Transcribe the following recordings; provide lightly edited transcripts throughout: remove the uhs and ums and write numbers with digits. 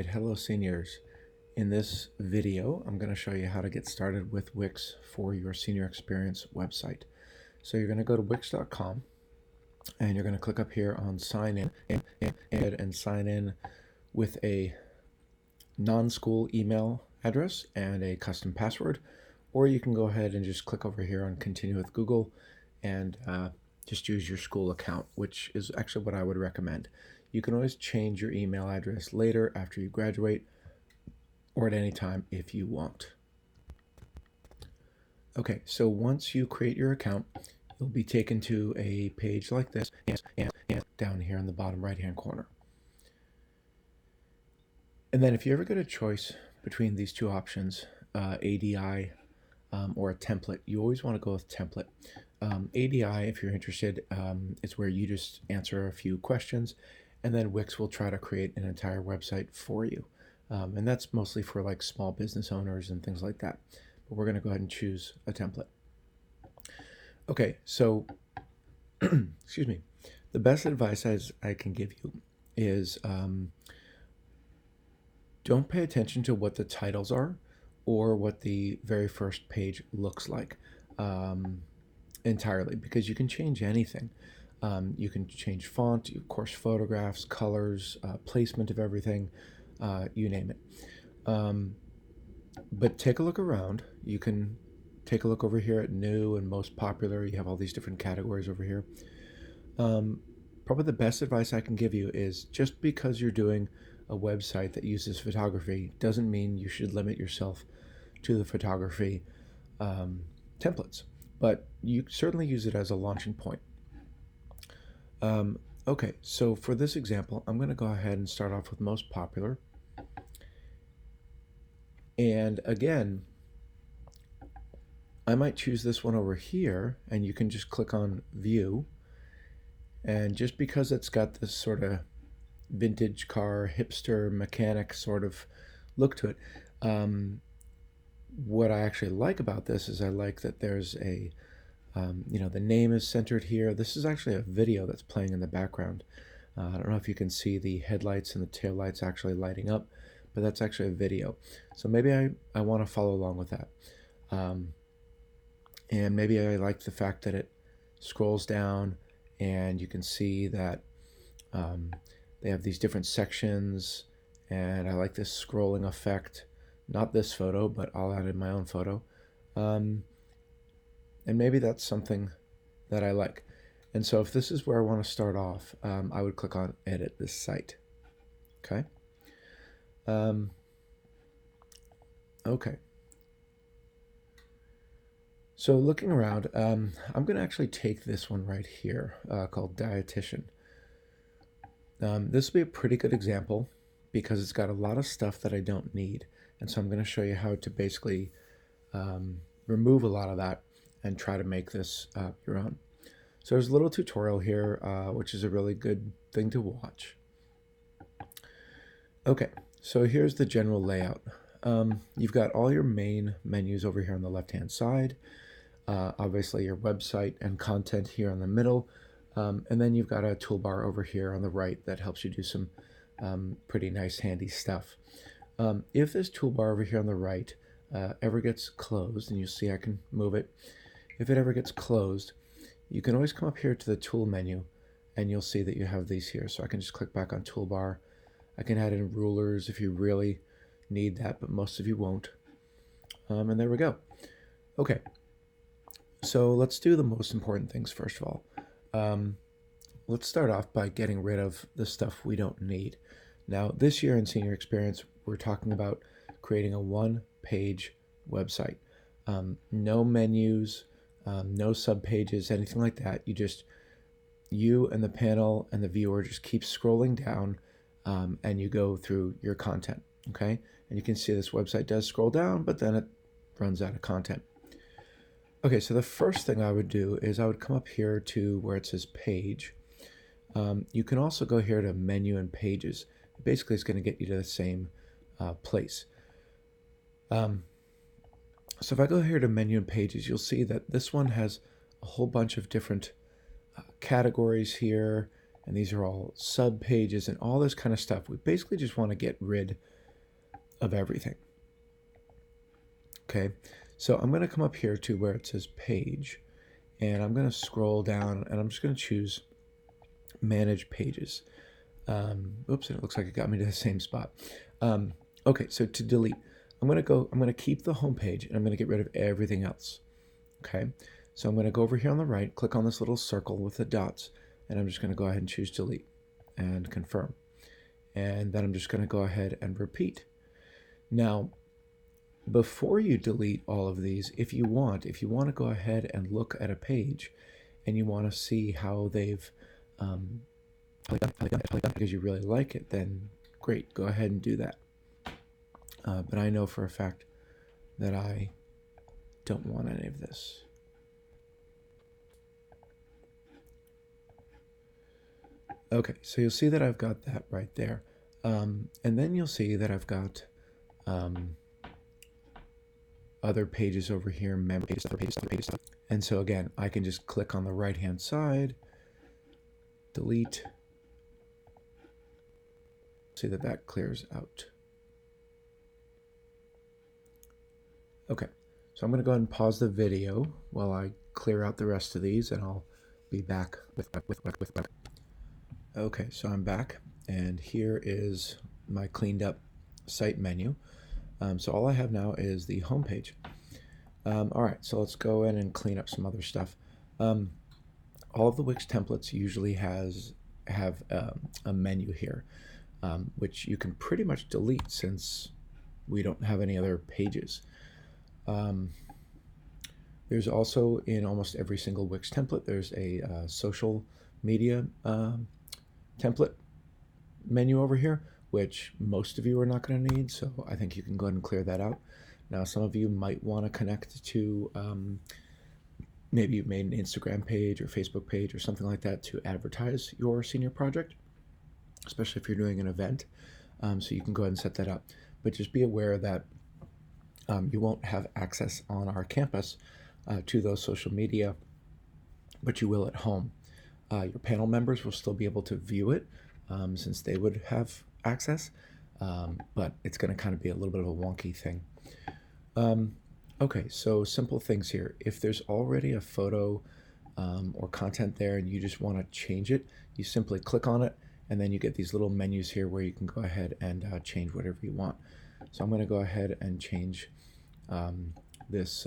Hello seniors. In this video, I'm going to show you how to get started with Wix for your senior experience website. So you're going to go to wix.com and you're going to click up here on sign in and sign in with a non-school email address and a custom password, or you can go ahead and just click over here on continue with Google and just use your school account, which is actually what I would recommend. You can always change your email address later after you graduate or at any time if you want. Okay, so once you create your account, you'll be taken to a page like this and down here in the bottom right hand corner. And then if you ever get a choice between these two options, ADI or a template, you always want to go with template. ADI, if you're interested, is where you just answer a few questions, and then Wix will try to create an entire website for you. And that's mostly for like small business owners and things like that. But we're going to go ahead and choose a template. Okay, so excuse me. The best advice I can give you is don't pay attention to what the titles are or what the very first page looks like entirely, because you can change anything. You can change font, of course, photographs, colors, placement of everything, you name it. But take a look around. You can take a look over here at new and most popular. You have all these different categories over here. Probably the best advice I can give you is just because you're doing a website that uses photography doesn't mean you should limit yourself to the photography templates, but you certainly use it as a launching point. Okay, so for this example, I'm going to go ahead and start off with most popular. And again, I might choose this one over here, and you can just click on view. And just because it's got this sort of vintage car, hipster mechanic sort of look to it, what I actually like about this is I like that there's a the name is centered here. This is actually a video that's playing in the background. I don't know if you can see the headlights and the taillights actually lighting up, but that's actually a video. So maybe I want to follow along with that. And maybe I like the fact that it scrolls down and you can see that they have these different sections, and I like this scrolling effect. Not this photo, but I'll add in my own photo. And maybe that's something that I like. And so if this is where I want to start off, I would click on edit this site. Okay. Okay. So looking around, I'm going to actually take this one right here called dietitian. This will be a pretty good example because it's got a lot of stuff that I don't need. And so I'm going to show you how to basically remove a lot of that and try to make this your own. So there's a little tutorial here, which is a really good thing to watch. Okay, so here's the general layout. You've got all your main menus over here on the left-hand side. Obviously your website and content here in the middle. And then you've got a toolbar over here on the right that helps you do some pretty nice handy stuff. If this toolbar over here on the right ever gets closed, and you see I can move it, if it ever gets closed, you can always come up here to the tool menu and you'll see that you have these here. So I can just click back on toolbar. I can add in rulers if you really need that, but most of you won't. And there we go. Okay, so let's do the most important things first of all. Let's start off by getting rid of the stuff we don't need. Now, this year in Senior Experience, we're talking about creating a one-page website. No menus, no subpages, anything like that. You and the panel and the viewer just keep scrolling down and you go through your content, okay? And you can see this website does scroll down, but then it runs out of content. Okay, so the first thing I would do is I would come up here to where it says page. You can also go here to menu and pages. Basically, it's going to get you to the same place. So if I go here to menu and pages, you'll see that this one has a whole bunch of different categories here and these are all sub pages and all this kind of stuff. We basically just want to get rid of everything. Okay, so I'm going to come up here to where it says page, and I'm going to scroll down, and I'm just going to choose manage pages. Oops, and it looks like it got me to the same spot. Okay, so to delete, I'm going to keep the home page, and I'm going to get rid of everything else. Okay, so I'm going to go over here on the right, click on this little circle with the dots, and I'm just going to go ahead and choose delete and confirm. And then I'm just going to go ahead and repeat. Now, before you delete all of these, if you want to go ahead and look at a page and you want to see how they've because you really like it, then great, go ahead and do that. But I know for a fact that I don't want any of this. Okay, so you'll see that I've got that right there. And then you'll see that I've got other pages over here, member pages, other pages. And so again, I can just click on the right-hand side, delete, see that that clears out. Okay, so I'm going to go ahead and pause the video while I clear out the rest of these, and I'll be back with. Okay, so I'm back, and here is my cleaned up site menu. So all I have now is the home page. All right, so let's go in and clean up some other stuff. All of the Wix templates usually have a menu here, which you can pretty much delete since we don't have any other pages. There's also, in almost every single Wix template, there's a social media template menu over here, which most of you are not going to need, so I think you can go ahead and clear that out. Now, some of you might want to connect to, maybe you've made an Instagram page or Facebook page or something like that to advertise your senior project, especially if you're doing an event, so you can go ahead and set that up. But just be aware that you won't have access on our campus to those social media, but you will at home. Your panel members will still be able to view it since they would have access, but it's going to kind of be a little bit of a wonky thing. Okay, so simple things here. If there's already a photo or content there and you just want to change it, you simply click on it, and then you get these little menus here where you can go ahead and change whatever you want. So I'm going to go ahead and change this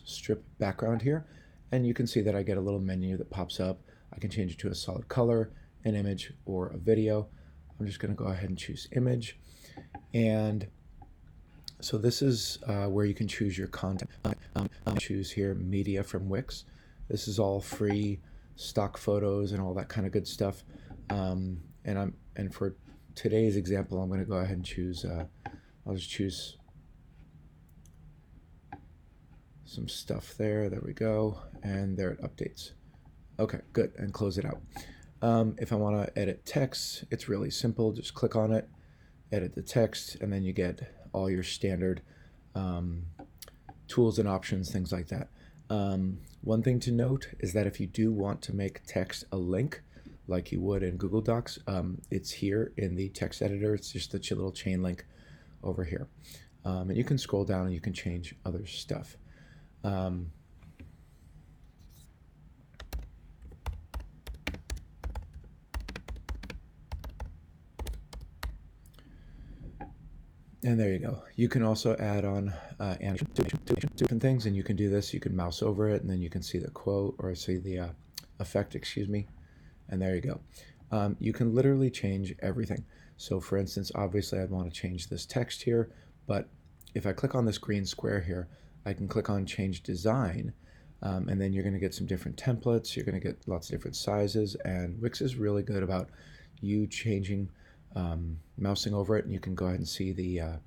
strip background here, and you can see that I get a little menu that pops up. I can change it to a solid color, an image, or a video. I'm just going to go ahead and choose image, and so this is where you can choose your content. Choose here media from Wix. This is all free stock photos and all that kind of good stuff. And for today's example, I'm going to go ahead and choose. I'll just choose some stuff there. There we go, and there it updates. Okay, good, and close it out. If I want to edit text, it's really simple. Just click on it, edit the text, and then you get all your standard tools and options, things like that. One thing to note is that if you do want to make text a link, like you would in Google Docs, it's here in the text editor. It's just the little chain link over here. And you can scroll down and you can change other stuff. And there you go. You can also add on animation to different things, and you can do this. You can mouse over it, and then you can see the quote, or see the effect, excuse me. And there you go. You can literally change everything. So for instance, obviously I'd want to change this text here, but if I click on this green square here, I can click on change design, and then you're going to get some different templates. You're going to get lots of different sizes, and Wix is really good about you changing, mousing over it, and you can go ahead and see the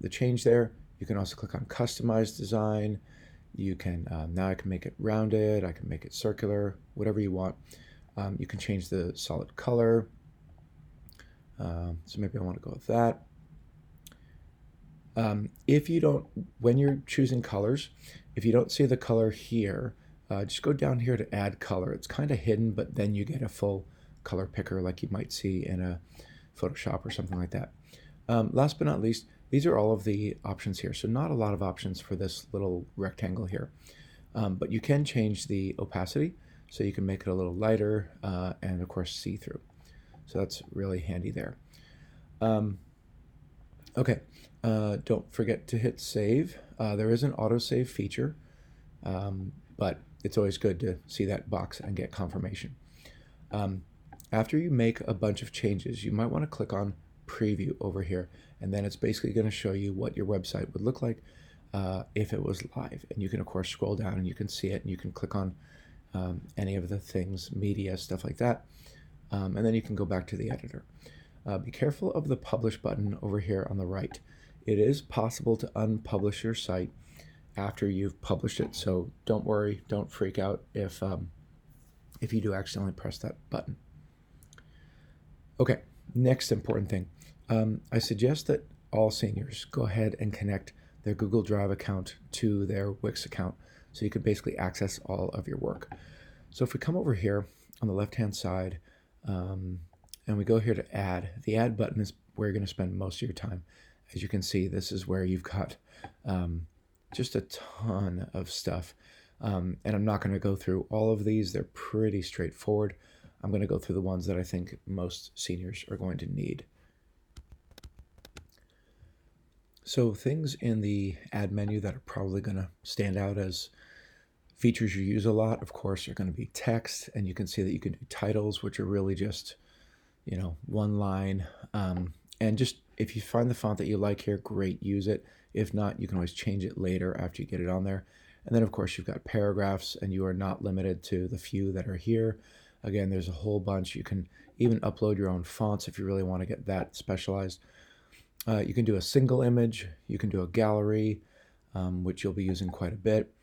change there. You can also click on customize design. You can now I can make it rounded, I can make it circular, whatever you want. You can change the solid color. So maybe I want to go with that. If you don't, when you're choosing colors, if you don't see the color here, just go down here to add color. It's kind of hidden, but then you get a full color picker like you might see in a Photoshop or something like that. Last but not least, these are all of the options here. So not a lot of options for this little rectangle here. But you can change the opacity, so you can make it a little lighter and of course see-through. So that's really handy there. Okay, don't forget to hit save. There is an autosave feature, but it's always good to see that box and get confirmation. After you make a bunch of changes, you might want to click on preview over here, and then it's basically going to show you what your website would look like if it was live. And you can of course scroll down and you can see it, and you can click on any of the things, media, stuff like that, and then you can go back to the editor. Be careful of the publish button over here on the right. It is possible to unpublish your site after you've published it, so don't worry, don't freak out if you do accidentally press that button. Okay, next important thing. I suggest that all seniors go ahead and connect their Google Drive account to their Wix account so you can basically access all of your work. So if we come over here on the left-hand side and we go here to add, the add button is where you're going to spend most of your time. As you can see, this is where you've got just a ton of stuff. And I'm not going to go through all of these. They're pretty straightforward. I'm going to go through the ones that I think most seniors are going to need. So things in the add menu that are probably going to stand out as features you use a lot, of course, are going to be text, and you can see that you can do titles, which are really just, one line. And just if you find the font that you like here, great, use it. If not, you can always change it later after you get it on there. And then of course you've got paragraphs, and you are not limited to the few that are here. Again, there's a whole bunch. You can even upload your own fonts if you really want to get that specialized. You can do a single image. You can do a gallery, which you'll be using quite a bit.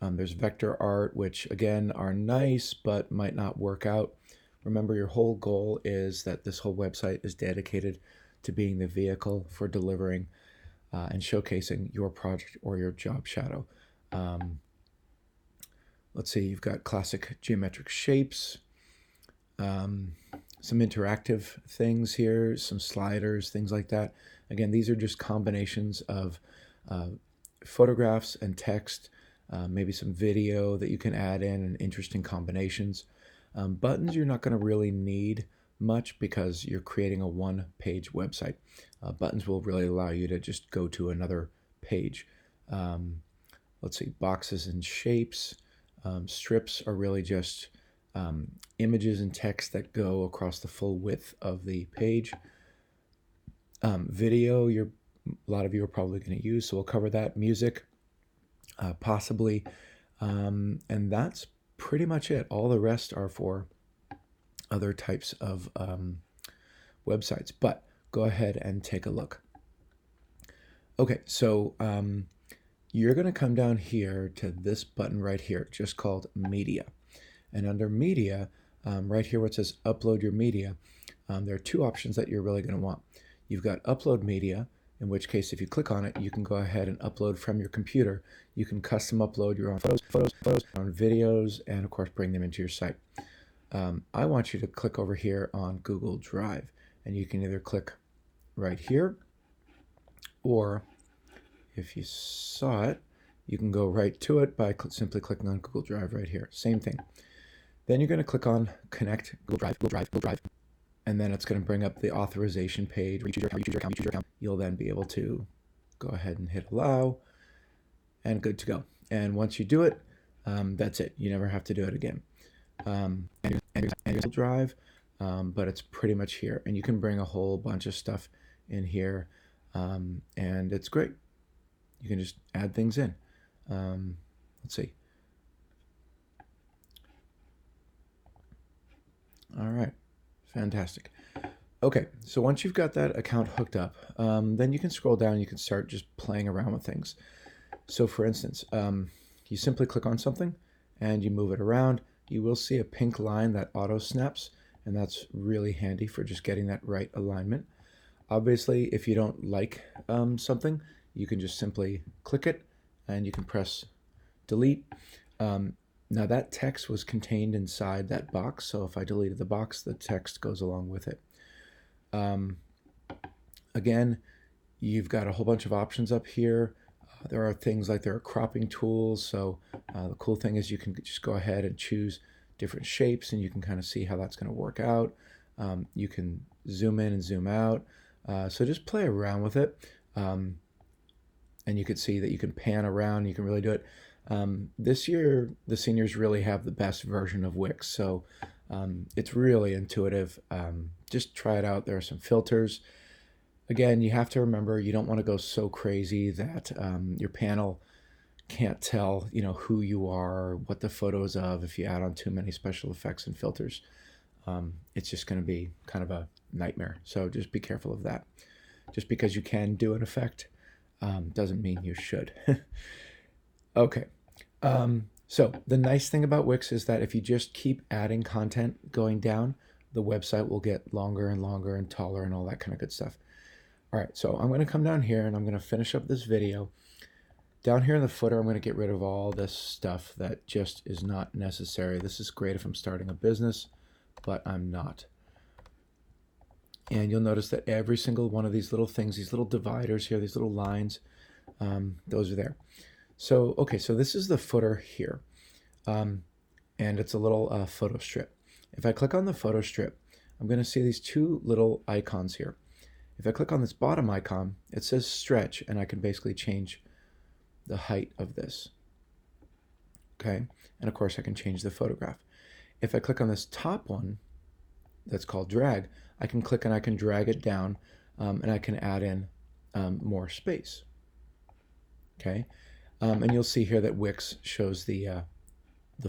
There's vector art, which again are nice, but might not work out. Remember, your whole goal is that this whole website is dedicated to being the vehicle for delivering and showcasing your project or your job shadow. Let's see, you've got classic geometric shapes, some interactive things here, some sliders, things like that. Again, these are just combinations of photographs and text, maybe some video that you can add in and interesting combinations. Buttons you're not going to really need much because you're creating a one-page website. Buttons will really allow you to just go to another page. Let's see, boxes and shapes. Strips are really just images and text that go across the full width of the page. Video, a lot of you are probably going to use, so we'll cover that. Music, possibly. And that's pretty much it. All the rest are for other types of websites, but go ahead and take a look. Okay, so you're going to come down here to this button right here, just called Media. And under Media, right here where it says Upload Your Media, there are two options that you're really going to want. You've got Upload Media, in which case if you click on it, you can go ahead and upload from your computer. You can custom upload your own photos, own videos, and of course bring them into your site. I want you to click over here on Google Drive, and you can either click right here, or if you saw it, you can go right to it by simply clicking on Google Drive right here. Same thing. Then you're going to click on Connect Google Drive, and then it's going to bring up the authorization page. You choose your account. You'll then be able to go ahead and hit allow, and good to go. And once you do it, that's it. You never have to do it again. And Google Drive, but it's pretty much here, and you can bring a whole bunch of stuff in here, and it's great. You can just add things in. Let's see. All right, fantastic. Okay, so once you've got that account hooked up, then you can scroll down and you can start just playing around with things. So for instance, you simply click on something and you move it around. You will see a pink line that auto snaps, and that's really handy for just getting that right alignment. Obviously, if you don't like something, you can just simply click it and you can press delete. Now that text was contained inside that box, so if I deleted the box, the text goes along with it. Again, you've got a whole bunch of options up here. There are things like there are cropping tools, so the cool thing is you can just go ahead and choose different shapes and you can kind of see how that's going to work out. You can zoom in and zoom out, so just play around with it. And you can see that you can pan around, you can really do it. This year, the seniors really have the best version of Wix, so it's really intuitive. Just try it out. There are some filters. Again, you have to remember you don't want to go so crazy that your panel can't tell, who you are, what the photo is of. If you add on too many special effects and filters, it's just going to be kind of a nightmare. So just be careful of that. Just because you can do an effect doesn't mean you should. Okay. So the nice thing about Wix is that if you just keep adding content going down, the website will get longer and longer and taller and all that kind of good stuff. All right, so I'm going to come down here and I'm going to finish up this video. Down here in the footer, I'm going to get rid of all this stuff that just is not necessary. This is great if I'm starting a business, but I'm not. And you'll notice that every single one of these little things, these little dividers here, these little lines, those are there. So, okay, so this is the footer here. And it's a little photo strip. If I click on the photo strip, I'm going to see these two little icons here. If I click on this bottom icon, it says stretch, and I can basically change the height of this. Okay, and of course I can change the photograph. If I click on this top one, that's called drag, I can click and I can drag it down, and I can add in more space. Okay, and you'll see here that Wix shows the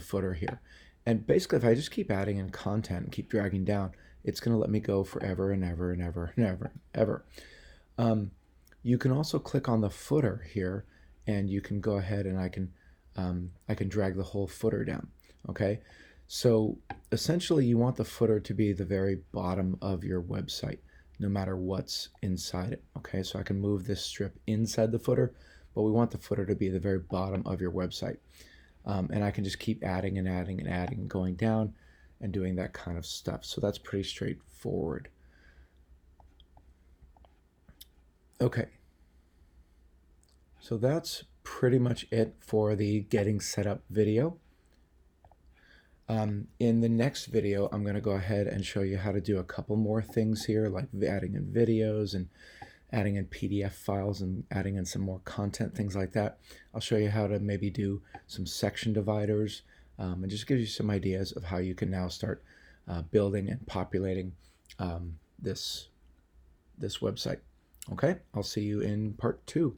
footer here. And basically, if I just keep adding in content and keep dragging down, it's going to let me go forever and ever and ever and ever and ever. You can also click on the footer here, and you can go ahead and I can drag the whole footer down. Okay, so essentially, you want the footer to be the very bottom of your website, no matter what's inside it. Okay, so I can move this strip inside the footer, but we want the footer to be the very bottom of your website. And I can just keep adding and adding and adding and going down and doing that kind of stuff. So that's pretty straightforward. Okay. So that's pretty much it for the getting set up video. In the next video, I'm going to go ahead and show you how to do a couple more things here, like adding in videos and adding in PDF files and adding in some more content, things like that. I'll show you how to maybe do some section dividers and just give you some ideas of how you can now start building and populating this website. Okay, I'll see you in part 2.